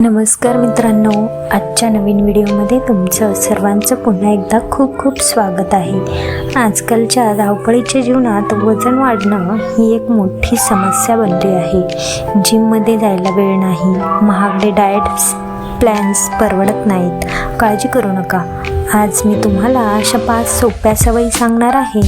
नमस्कार मित्रांनो, आजच्या नवीन व्हिडिओमध्ये तुमचं सर्वांचं पुन्हा एकदा खूप खूप स्वागत आहे. आजकालच्या धावपळीच्या जीवनात वजन वाढणं ही एक मोठी समस्या बनली आहे. जिममध्ये जायला वेळ नाही, महागडे डाएट्स प्लॅन्स परवडत नाहीत. काळजी करू नका. आज मी तुम्हाला अशा 5 सोप्या सवयी सांगणार आहे,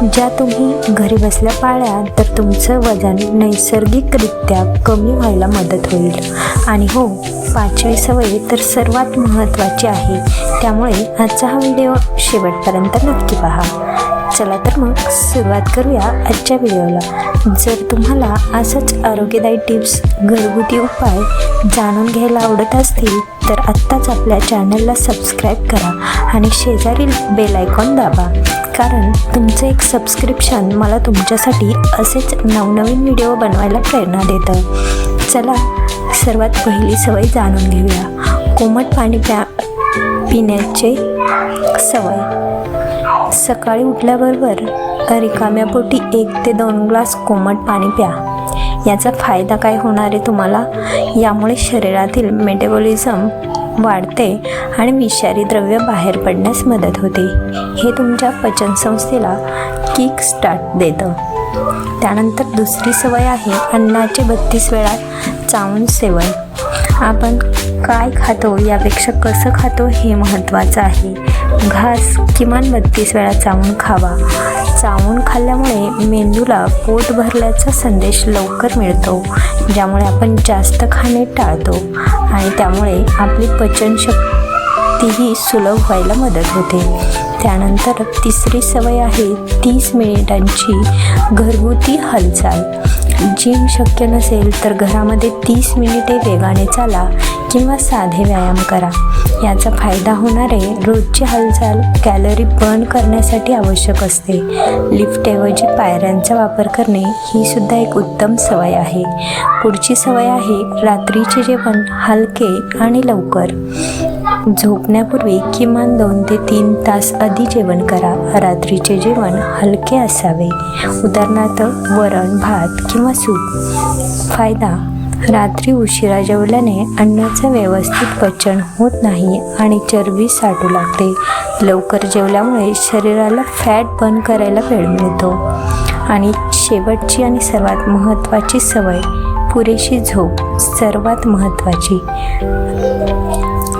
ज्या तुम्ही घरी बसल्या पाळल्या तर तुमचं वजन नैसर्गिकरित्या कमी व्हायला मदत होईल. आणि हो, 5वी सवय तर सर्वात महत्त्वाची आहे, त्यामुळे आजचा हा व्हिडिओ शेवटपर्यंत नक्की पहा. चला तर मग सुरुवात करूया आजच्या व्हिडिओला. जर तुम्हाला असंच आरोग्यदायी टिप्स, घरगुती उपाय जाणून घ्यायला आवडत असतील तर आत्ताच आपल्या चॅनलला सबस्क्राईब करा आणि शेजारील बेल आयकॉन दाबा, कारण तुमचं एक सबस्क्रिप्शन मला तुमच्यासाठी असेच नवनवीन व्हिडिओ बनवायला प्रेरणा देतं. चला, सर्वात पहिली सवय जाणून घेऊया. कोमट पाणी पिण्याची सवय. सकाळी उठल्याबरोबर रिकाम्या पोटी 1 ते 2 ग्लास कोमट पाणी प्या. याचा फायदा काय होणार आहे तुम्हाला? यामुळे शरीरातील मेटाबॉलिझम वाढते आणि विषारी द्रव्य बाहेर पडण्यास मदत होते. हे तुमच्या पचनसंस्थेला किक स्टार्ट देतं. त्यानंतर दुसरी सवय आहे अन्नाचे 32 वेळा चावून सेवन. आपण काय खातो यापेक्षा कसं खातो हे महत्त्वाचं आहे. घास किमान 32 वेळा चावून खावा. चावून खाल्ल्यामुळे मेंदूला पोट भरल्याचा संदेश लवकर मिळतो, ज्यामुळे आपण जास्त खाणे टाळतो आणि त्यामुळे आपली पचनशक्तीही सुलभ व्हायला मदत होते. त्यानंतर तिसरी सवय आहे 30 मिनिटांची घरगुती हालचाल. जिम शक्य नसेल तर घरामध्ये 30 मिनिटे वेगाने चाला किंवा साधे व्यायाम करा. याचा फायदा होणार आहे. रोजची हालचाल कॅलरी बर्न करण्यासाठी आवश्यक असते. लिफ्टऐवजी पायऱ्यांचा वापर करणे ही सुद्धा एक उत्तम सवय आहे. पुढची सवय आहे रात्रीचे जेवण हलके आणि लवकर. झोपण्यापूर्वी किमान 2 ते 3 तास आधी जेवण करा. रात्रीचे जेवण हलके असावे, उदाहरणार्थ वरण, भात किंवा सूप. फायदा: रात्री उशिरा जेवल्याने अन्नाचं व्यवस्थित पचन होत नाही आणि चरबी साठू लागते. लवकर जेवल्यामुळे शरीराला फॅट बर्न करायला वेळ मिळतो. आणि शेवटची आणि सर्वात महत्त्वाची सवय पुरेशी झोप. सर्वात महत्त्वाची,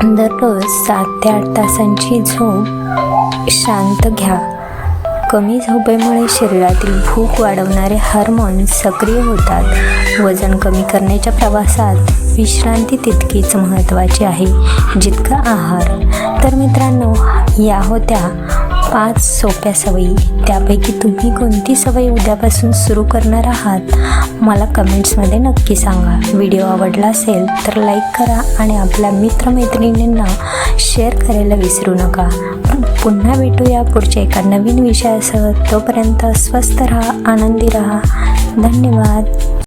दररोज 7 ते 8 तासांची झोप शांत घ्या. कमी झोपेमुळे शरीरातील भूक वाढवणारे हार्मोन सक्रिय होतात. वजन कमी करण्याच्या प्रवासात विश्रांती तितकीच महत्त्वाची आहे जितका आहार. तर मित्रांनो, या होत्या 5 सोप्या सवयी. त्यापैकी तुम्ही कोणती सवय उद्यापासून सुरू करणार आहात मला कमेंट्समध्ये नक्की सांगा. व्हिडिओ आवडला असेल तर लाईक करा आणि आपल्या मित्रमैत्रिणींना शेअर करायला विसरू नका. पुन्हा भेटूया पुढच्या एका नवीन विषयासह. तोपर्यंत स्वस्थ राहा, आनंदी राहा. धन्यवाद.